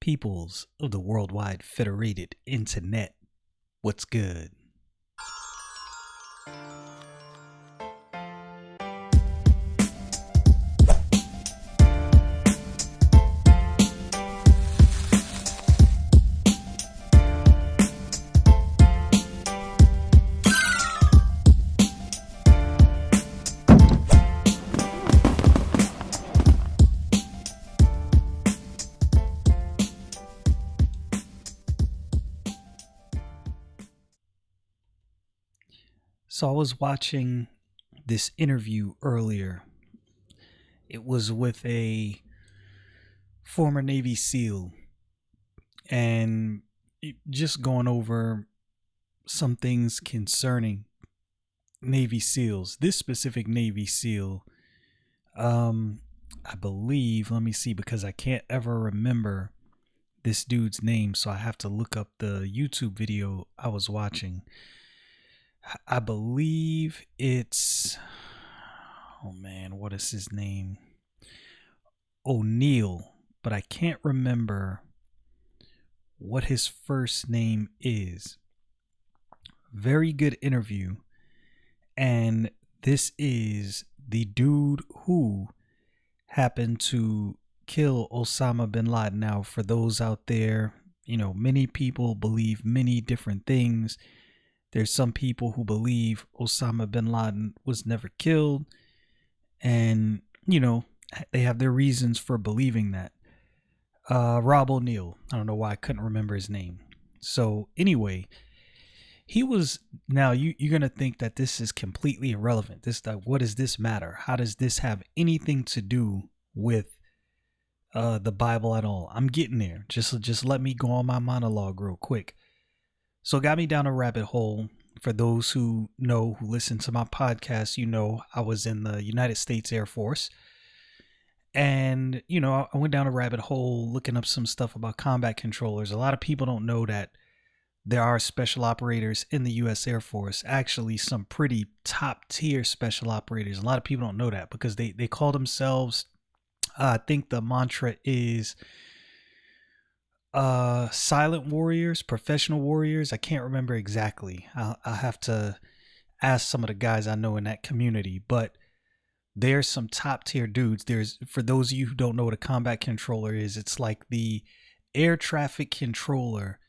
Peoples of the worldwide federated internet, what's good? So I was watching this interview earlier. It was with a former Navy SEAL and just going over some things concerning Navy SEALs. This specific Navy SEAL, I believe, let me see, because I can't ever remember this dude's name, so I have to look up the YouTube video I was watching. I believe it's, oh man, what is his name? O'Neill, but I can't remember what his first name is. Very good interview. And this is the dude who happened to kill Osama bin Laden. Now, for those out there, many people believe many different things. There's some people who believe Osama bin Laden was never killed. And, they have their reasons for believing that. Rob O'Neill. I don't know why I couldn't remember his name. So anyway, he was, now you're going to think that this is completely irrelevant. What does this matter? How does this have anything to do with the Bible at all? I'm getting there. Just let me go on my monologue real quick. So it got me down a rabbit hole. For those who listen to my podcast, I was in the United States Air Force. And, I went down a rabbit hole looking up some stuff about combat controllers. A lot of people don't know that there are special operators in the U.S. Air Force. Actually, some pretty top tier special operators. A lot of people don't know that because they call themselves, I think the mantra is silent warriors, professional warriors. I can't remember exactly. I'll have to ask some of the guys I know in that community, but there's some top tier dudes. For those of you who don't know what a combat controller is, it's like the air traffic controller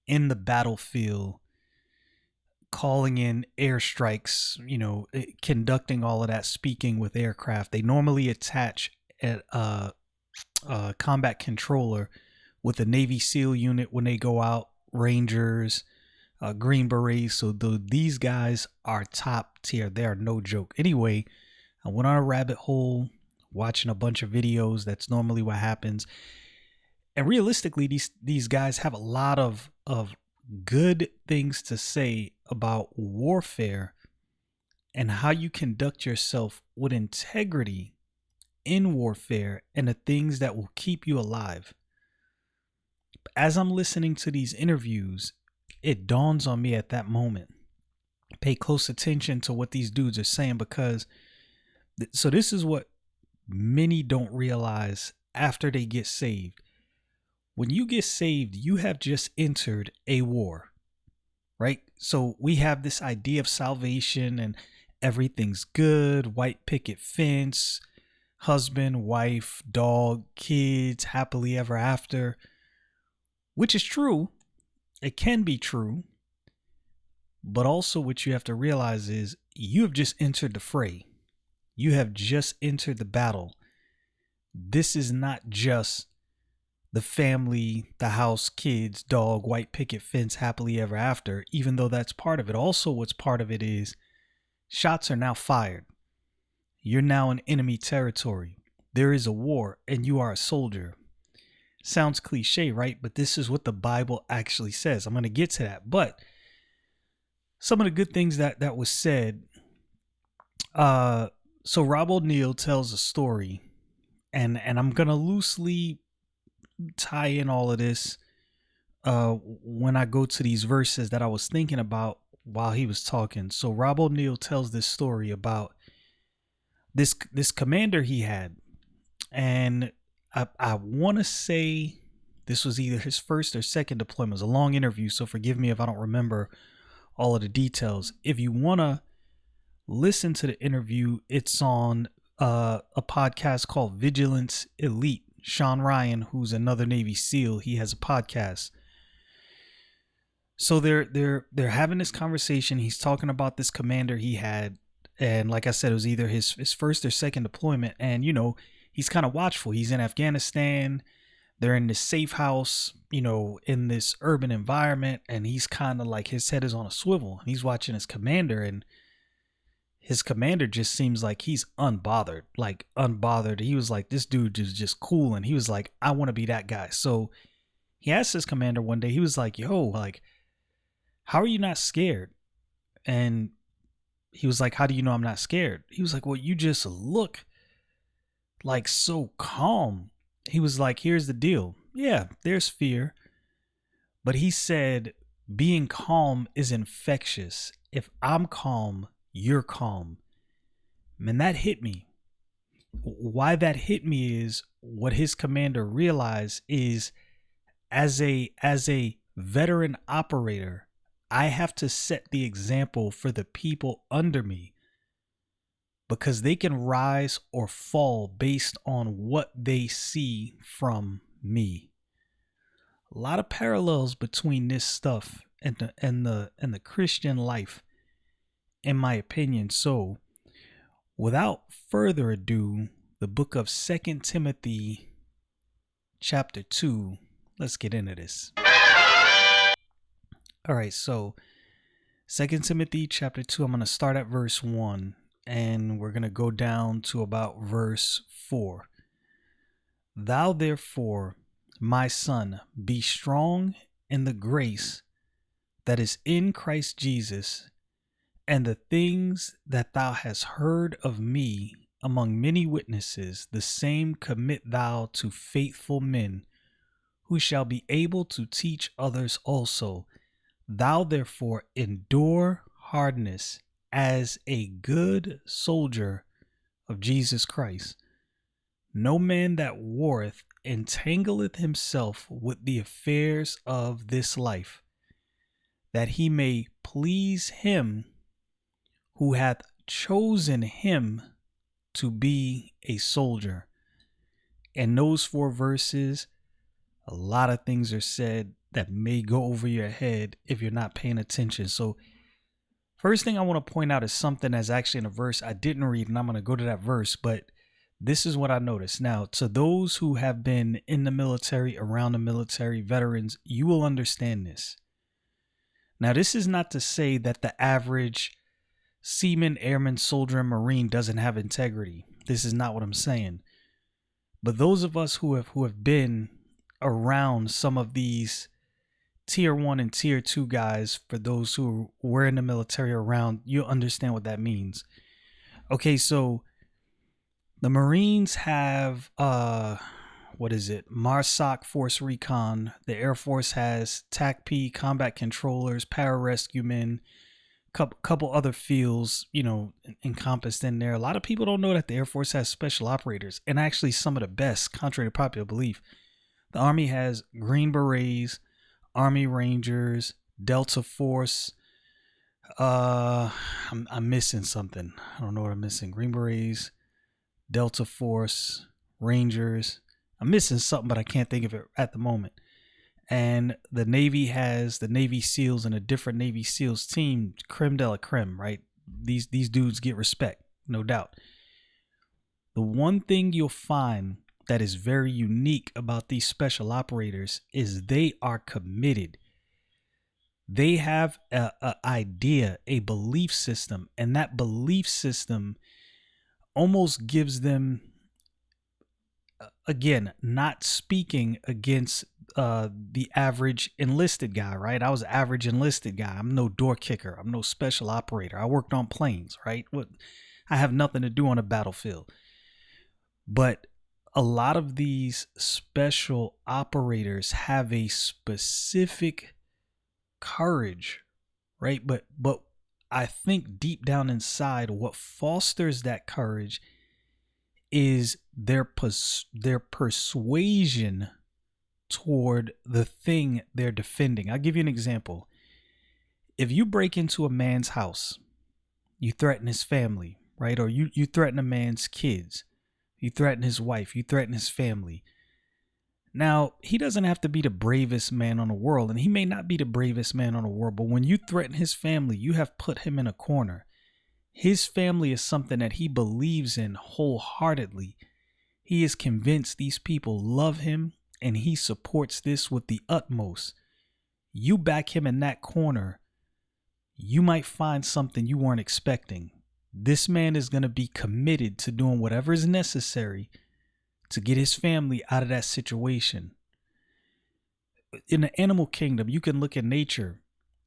in the battlefield, calling in airstrikes, conducting all of that, speaking with aircraft. They normally attach a combat controller with a Navy SEAL unit when they go out, Rangers, Green Berets. So these guys are top tier. They are no joke. Anyway, I went on a rabbit hole watching a bunch of videos. That's normally what happens. And realistically, these guys have a lot of good things to say about warfare and how you conduct yourself with integrity in warfare and the things that will keep you alive. As I'm listening to these interviews, it dawns on me at that moment. Pay close attention to what these dudes are saying, because so this is what many don't realize after they get saved. When you get saved, you have just entered a war, right? So we have this idea of salvation and everything's good, white picket fence, husband, wife, dog, kids, happily ever after, which is true. It can be true. But also what you have to realize is you have just entered the fray. You have just entered the battle. This is not just the family, the house, kids, dog, white picket fence, happily ever after, even though that's part of it. Also, what's part of it is shots are now fired. You're now in enemy territory. There is a war and you are a soldier. Sounds cliche, right? But this is what the Bible actually says. I'm going to get to that. But some of the good things that was said. So Rob O'Neill tells a story, and I'm going to loosely tie in all of this when I go to these verses that I was thinking about while he was talking. So Rob O'Neill tells this story about this commander he had, and I want to say This was either his first or second deployment. It was a long interview, so forgive me if I don't remember all of the details. If you want to listen to the interview, it's on a podcast called Vigilance Elite. Sean Ryan, who's another Navy SEAL, he has a podcast. So they're having this conversation. He's talking about this commander he had, and like I said, it was either his first or second deployment. And he's kind of watchful. He's in Afghanistan. They're in this safe house, in this urban environment, and he's kind of like, his head is on a swivel. He's watching his commander, and his commander just seems like he's unbothered. He was like, this dude is just cool, and he was like, I want to be that guy. So he asked his commander one day, he was like, yo, like, how are you not scared? And he was like, how do you know I'm not scared? He was like, well, you just look like so calm. He was like, here's the deal. Yeah, there's fear. But he said, being calm is infectious. If I'm calm, you're calm. Man, that hit me. Why that hit me is what his commander realized is, as a veteran operator, I have to set the example for the people under me, because they can rise or fall based on what they see from me. A lot of parallels between this stuff and the Christian life, in my opinion. So, without further ado, the book of 2 Timothy chapter 2. Let's get into this. All right, so 2 Timothy chapter 2, I'm going to start at verse 1, and we're going to go down to about verse 4. Thou therefore, my son, be strong in the grace that is in Christ Jesus, and the things that thou hast heard of me among many witnesses, the same commit thou to faithful men, who shall be able to teach others also. Thou therefore endure hardness as a good soldier of Jesus Christ. No man that warreth entangleth himself with the affairs of this life, that he may please him who hath chosen him to be a soldier. In those 4 verses, a lot of things are said that may go over your head if you're not paying attention. So first thing I want to point out is something that's actually in a verse I didn't read, and I'm going to go to that verse, but this is what I noticed. Now, to those who have been in the military, around the military, veterans, you will understand this. Now, this is not to say that the average seaman, airman, soldier, and Marine doesn't have integrity. This is not what I'm saying. But those of us who have been around some of these tier 1 and tier 2 guys, for those who were in the military around, you'll understand what that means. Okay, so the Marines have MARSOC, Force Recon. The Air Force has TACP, combat controllers, pararescue men, couple other fields, encompassed in there. A lot of people don't know that the Air Force has special operators, and actually some of the best, contrary to popular belief. The Army has Green Berets, Army Rangers, Delta Force. I'm missing something. I don't know what I'm missing. Green Berets, Delta Force, Rangers. I'm missing something, but I can't think of it at the moment. And the Navy has the Navy SEALs and a different Navy SEALs team, creme de la creme, right? These dudes get respect, no doubt. The one thing you'll find that is very unique about these special operators is they are committed. They have a idea, a belief system, and that belief system almost gives them, again, not speaking against the average enlisted guy, right? I was an average enlisted guy. I'm no door kicker. I'm no special operator. I worked on planes, right? I have nothing to do on a battlefield. But a lot of these special operators have a specific courage, right? But I think deep down inside, what fosters that courage is their persuasion toward the thing they're defending. I'll give you an example. If you break into a man's house, you threaten his family, right? Or you threaten a man's kids, you threaten his wife, you threaten his family. Now, he doesn't have to be the bravest man on the world, and he may not be the bravest man on the world, but when you threaten his family, you have put him in a corner. His family is something that he believes in wholeheartedly. He is convinced these people love him, and he supports this with the utmost. You back him in that corner, you might find something you weren't expecting. This man is going to be committed to doing whatever is necessary to get his family out of that situation. In the animal kingdom, you can look at nature.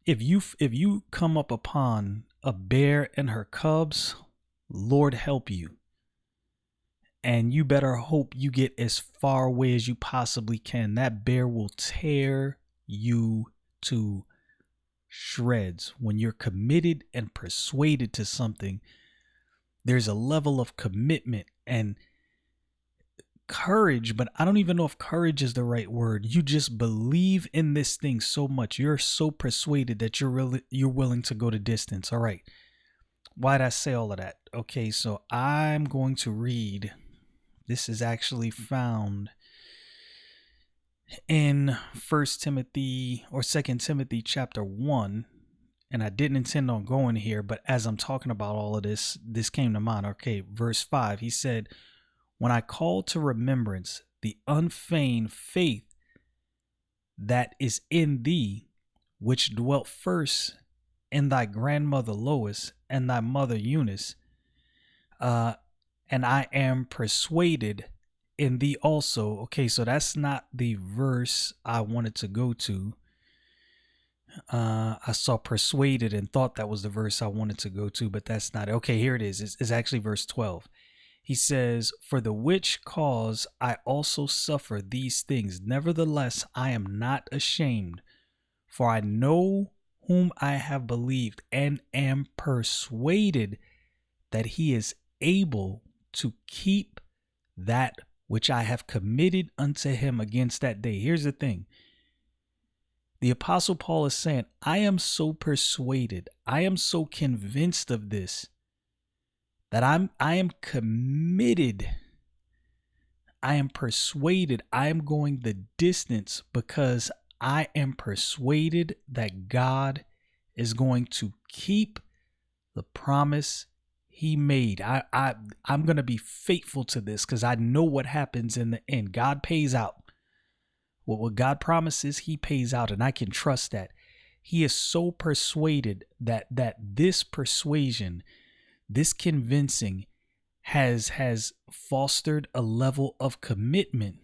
If you come up upon a bear and her cubs, Lord help you. And you better hope you get as far away as you possibly can. That bear will tear you to shreds. When you're committed and persuaded to something, there's a level of commitment and courage, but I don't even know if courage is the right word. You just believe in this thing so much. You're so persuaded that you're willing to go the distance. All right. Why'd I say all of that? Okay, so I'm going to read. This is actually found in 1 Timothy or 2 Timothy chapter 1. And I didn't intend on going here, but as I'm talking about all of this, this came to mind. Okay, verse 5, he said, when I call to remembrance the unfeigned faith that is in thee, which dwelt first in thy grandmother Lois and thy mother Eunice, and I am persuaded in thee also. Okay, so that's not the verse I wanted to go to. I saw persuaded and thought that was the verse I wanted to go to, but that's not it. Okay, here it is. It's actually verse 12. He says, for the which cause I also suffer these things. Nevertheless, I am not ashamed, for I know whom I have believed and am persuaded that he is able to keep that which I have committed unto him against that day. Here's the thing. The Apostle Paul is saying, I am so persuaded, I am so convinced of this, that I am committed. I am persuaded. I am going the distance because I am persuaded that God is going to keep the promise he made. I'm going to be faithful to this because I know what happens in the end. God pays out. What God promises, he pays out, and I can trust that. He is so persuaded that this persuasion, this convincing has fostered a level of commitment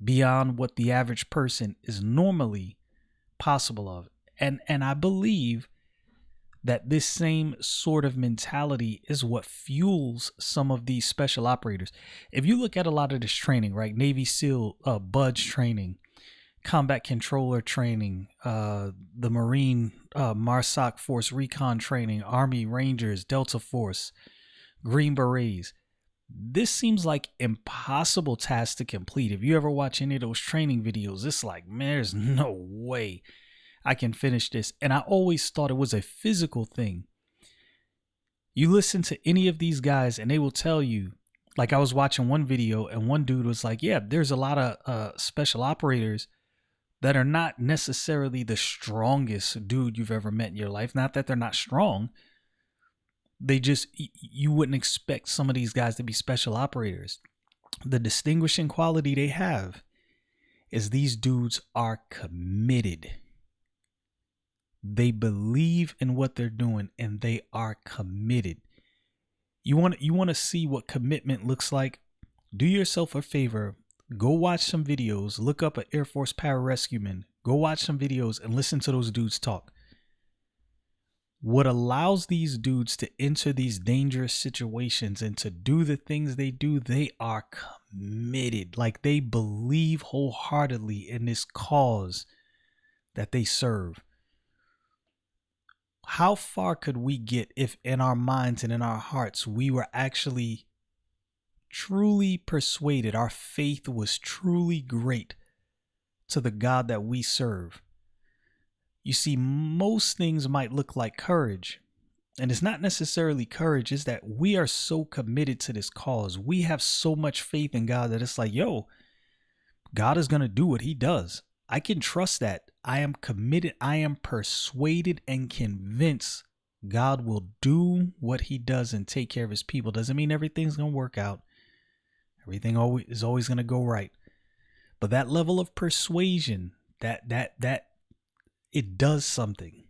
beyond what the average person is normally possible of. And I believe that this same sort of mentality is what fuels some of these special operators. If you look at a lot of this training, right? Navy SEAL, BUDS training, combat controller training, the Marine MARSOC Force Recon training, Army Rangers, Delta Force, Green Berets. This seems like impossible tasks to complete. If you ever watch any of those training videos, it's like, man, there's no way I can finish this. And I always thought it was a physical thing. You listen to any of these guys and they will tell you, like I was watching one video and one dude was like, yeah, there's a lot of special operators that are not necessarily the strongest dude you've ever met in your life. Not that they're not strong. They just, you wouldn't expect some of these guys to be special operators. The distinguishing quality they have is these dudes are committed. They believe in what they're doing and they are committed. You want to see what commitment looks like? Do yourself a favor. Go watch some videos. Look up an Air Force pararescueman. Go watch some videos and listen to those dudes talk. What allows these dudes to enter these dangerous situations and to do the things they do, they are committed. Like they believe wholeheartedly in this cause that they serve. How far could we get if in our minds and in our hearts we were actually truly persuaded, our faith was truly great to the God that we serve. You see, most things might look like courage, and it's not necessarily courage, it's that we are so committed to this cause. We have so much faith in God that it's like, yo, God is going to do what he does. I can trust that. I am committed. I am persuaded and convinced God will do what he does and take care of his people. Doesn't mean everything's going to work out. Everything is always going to go right. But that level of persuasion, that it does something.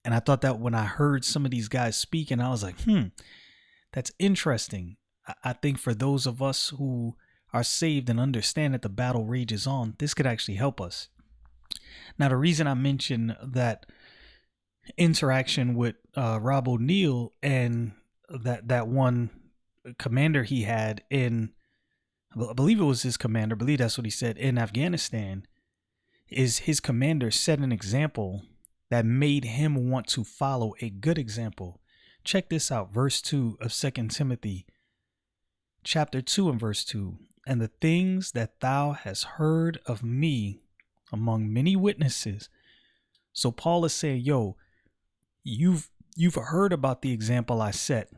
And I thought that when I heard some of these guys speak, and I was like, that's interesting. I think for those of us who are saved and understand that the battle rages on, this could actually help us. Now, the reason I mentioned that interaction with Rob O'Neill and that one commander he had in, I believe it was his commander, I believe that's what he said, in Afghanistan, is his commander set an example that made him want to follow a good example. Check this out, verse 2 of 2 Timothy, chapter 2 and verse 2. And the things that thou hast heard of me among many witnesses. So Paul is saying, yo, you've heard about the example I set.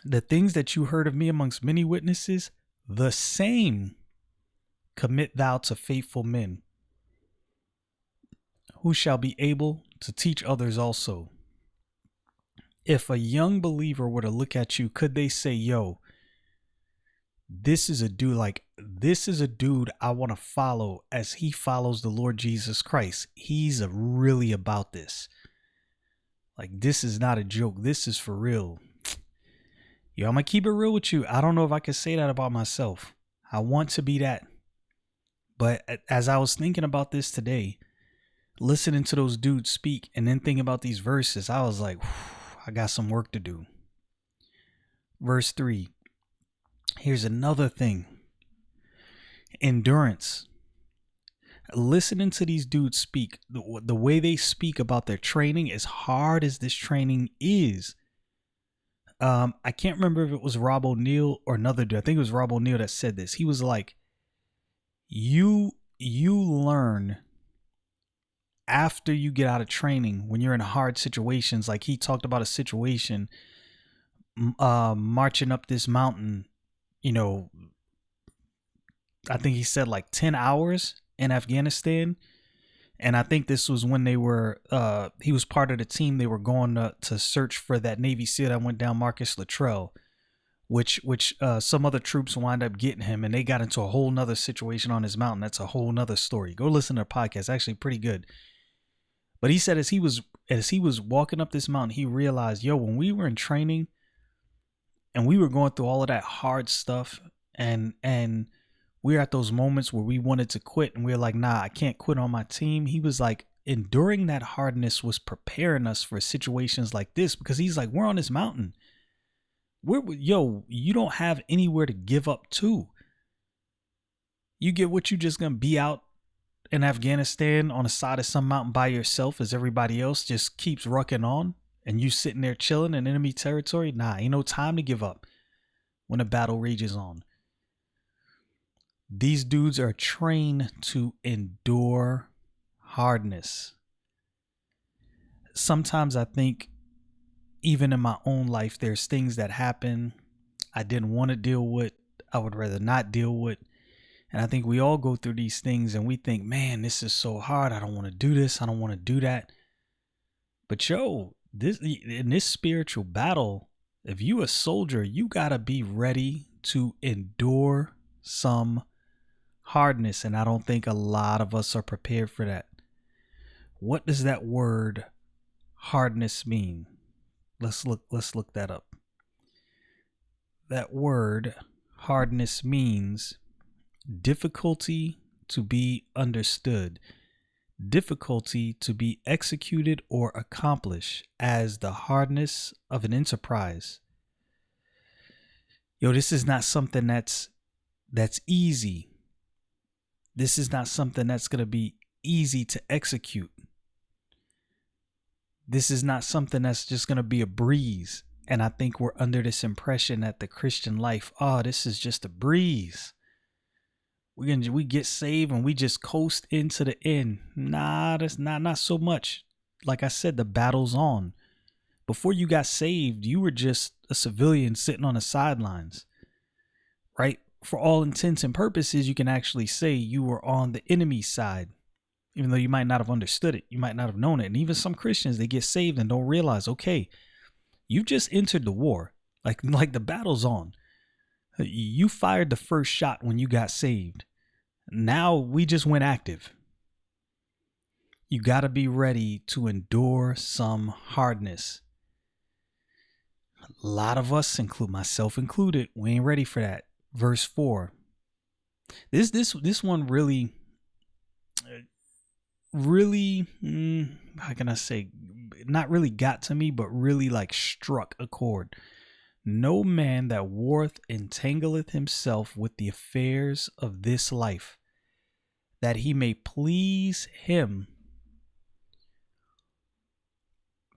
The things that you heard of me amongst many witnesses, the same commit thou to faithful men, who shall be able to teach others also. If a young believer were to look at you, could they say, yo, this is a dude I want to follow as he follows the Lord Jesus Christ. He's really about this. Like, this is not a joke. This is for real. Yo, I'm going to keep it real with you. I don't know if I could say that about myself. I want to be that. But as I was thinking about this today, listening to those dudes speak and then thinking about these verses, I was like, I got some work to do. Verse 3. Here's another thing. Endurance. Listening to these dudes speak, the way they speak about their training, as hard as this training is. I can't remember if it was Rob O'Neill or another dude. I think it was Rob O'Neill that said this. He was like, you learn after you get out of training when you're in hard situations. Like he talked about a situation marching up this mountain, I think he said like 10 hours in Afghanistan. And I think this was when they were, he was part of the team. They were going to search for that Navy SEAL that went down, Marcus Luttrell, which some other troops wound up getting him, and they got into a whole nother situation on his mountain. That's a whole nother story. Go listen to the podcast. Actually pretty good. But he said as he was walking up this mountain, he realized, yo, when we were in training and we were going through all of that hard stuff, and we're at those moments where we wanted to quit and we're like, nah, I can't quit on my team. He was like, enduring that hardness was preparing us for situations like this, because he's like, we're on this mountain. You don't have anywhere to give up to. You get what, you just gonna be out in Afghanistan on the side of some mountain by yourself as everybody else just keeps rucking on, and you sitting there chilling in enemy territory? Nah, ain't no time to give up when a battle rages on. These dudes are trained to endure hardness. Sometimes I think even in my own life, there's things that happen I didn't want to deal with. I would rather not deal with. And I think we all go through these things and we think, man, this is so hard. I don't want to do this. I don't want to do that. But in this spiritual battle, if you a soldier, you got to be ready to endure some hardness. And I don't think a lot of us are prepared for that. What does that word hardness mean? Let's look that up. That word hardness means difficulty to be understood, difficulty to be executed or accomplished, as the hardness of an enterprise. Yo, this is not something that's easy. This is not something that's going to be easy to execute. This is not something that's just going to be a breeze. And I think we're under this impression that the Christian life, this is just a breeze. We get saved and we just coast into the end. Nah, that's not so much. Like I said, the battle's on. Before you got saved, you were just a civilian sitting on the sidelines, right? For all intents and purposes, you can actually say you were on the enemy's side, even though you might not have understood it. You might not have known it. And even some Christians, they get saved and don't realize, okay, you just entered the war. Like the battle's on. You fired the first shot when you got saved. Now we just went active. You got to be ready to endure some hardness. A lot of us, include myself included, we ain't ready for that. Verse 4. This one really, how can I say, not really got to me, but really like struck a chord. No man that warreth entangleth himself with the affairs of this life, that he may please him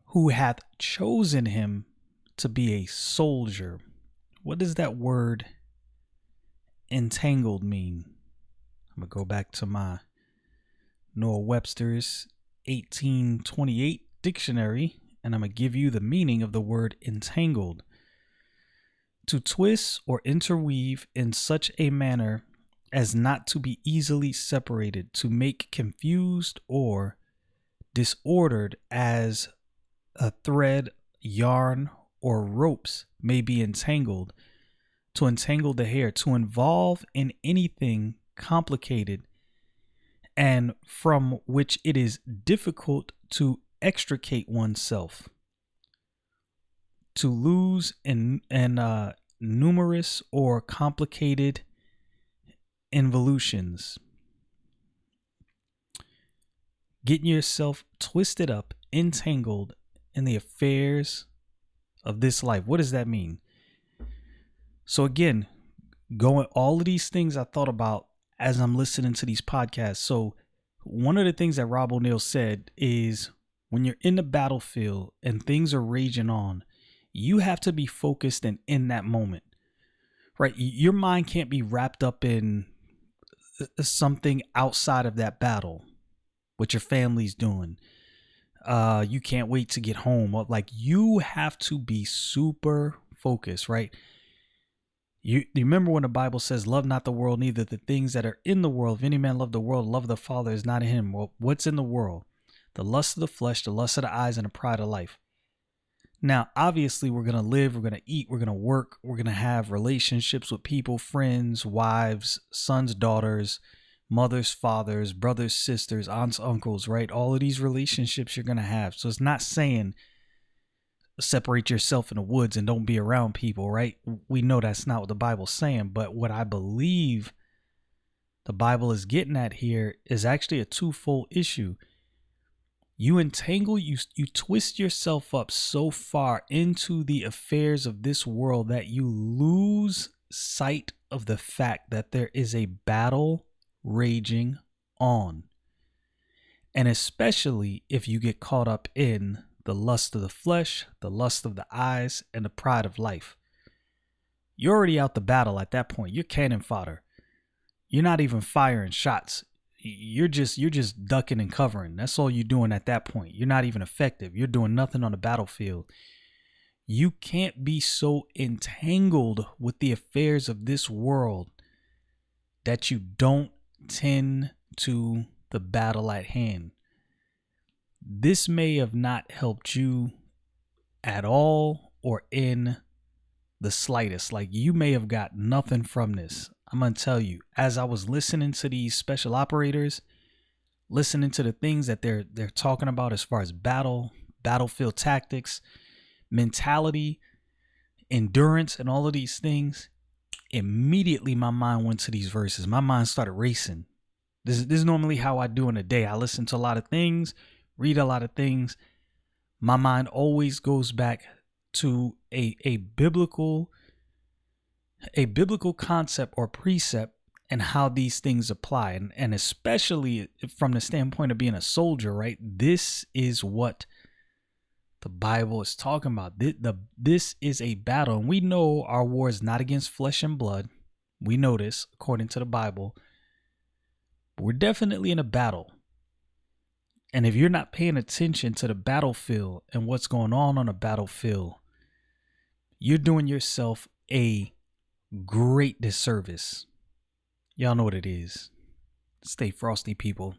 who hath chosen him to be a soldier. What does that word entangled mean? I'm going to go back to my Noah Webster's 1828 dictionary, and I'm going to give you the meaning of the word entangled. To twist or interweave in such a manner as not to be easily separated, to make confused or disordered as a thread, yarn, or ropes may be entangled, to entangle the hair, to involve in anything complicated and from which it is difficult to extricate oneself, to lose in numerous or complicated involutions. Getting yourself twisted up, entangled in the affairs of this life. What does that mean? So again, going all of these things I thought about as I'm listening to these podcasts. So one of the things that Rob O'Neill said is when you're in the battlefield and things are raging on, you have to be focused and in that moment, right? Your mind can't be wrapped up in something outside of that battle, what your family's doing. You can't wait to get home. Like, you have to be super focused, right? You remember when the Bible says, love not the world, neither the things that are in the world. If any man love the world, love of the Father is not in him. Well, what's in the world? The lust of the flesh, the lust of the eyes, and the pride of life. Now, obviously, we're going to live, we're going to eat, we're going to work, we're going to have relationships with people, friends, wives, sons, daughters, mothers, fathers, brothers, sisters, aunts, uncles, right? All of these relationships you're going to have. So it's not saying separate yourself in the woods and don't be around people, right? We know that's not what the Bible's saying, but what I believe the Bible is getting at here is actually a twofold issue. You entangle, you twist yourself up so far into the affairs of this world that you lose sight of the fact that there is a battle raging on. And especially if you get caught up in the lust of the flesh, the lust of the eyes, and the pride of life. You're already out the battle at that point. You're cannon fodder. You're not even firing shots. You're just ducking and covering. That's all you're doing at that point. You're not even effective. You're doing nothing on the battlefield. You can't be so entangled with the affairs of this world that you don't tend to the battle at hand. This may have not helped you at all or in the slightest. Like, you may have got nothing from this. I'm going to tell you, as I was listening to these special operators, listening to the things that they're talking about as far as battlefield tactics, mentality, endurance, and all of these things, immediately my mind went to these verses. My mind started racing. This is normally how I do in a day. I listen to a lot of things, read a lot of things. My mind always goes back to a biblical concept or precept and how these things apply. And especially from the standpoint of being a soldier, right? This is what the Bible is talking about. This is a battle. And we know our war is not against flesh and blood. We know this according to the Bible. But we're definitely in a battle. And if you're not paying attention to the battlefield and what's going on a battlefield, you're doing yourself a great disservice. Y'all know what it is. Stay frosty, people.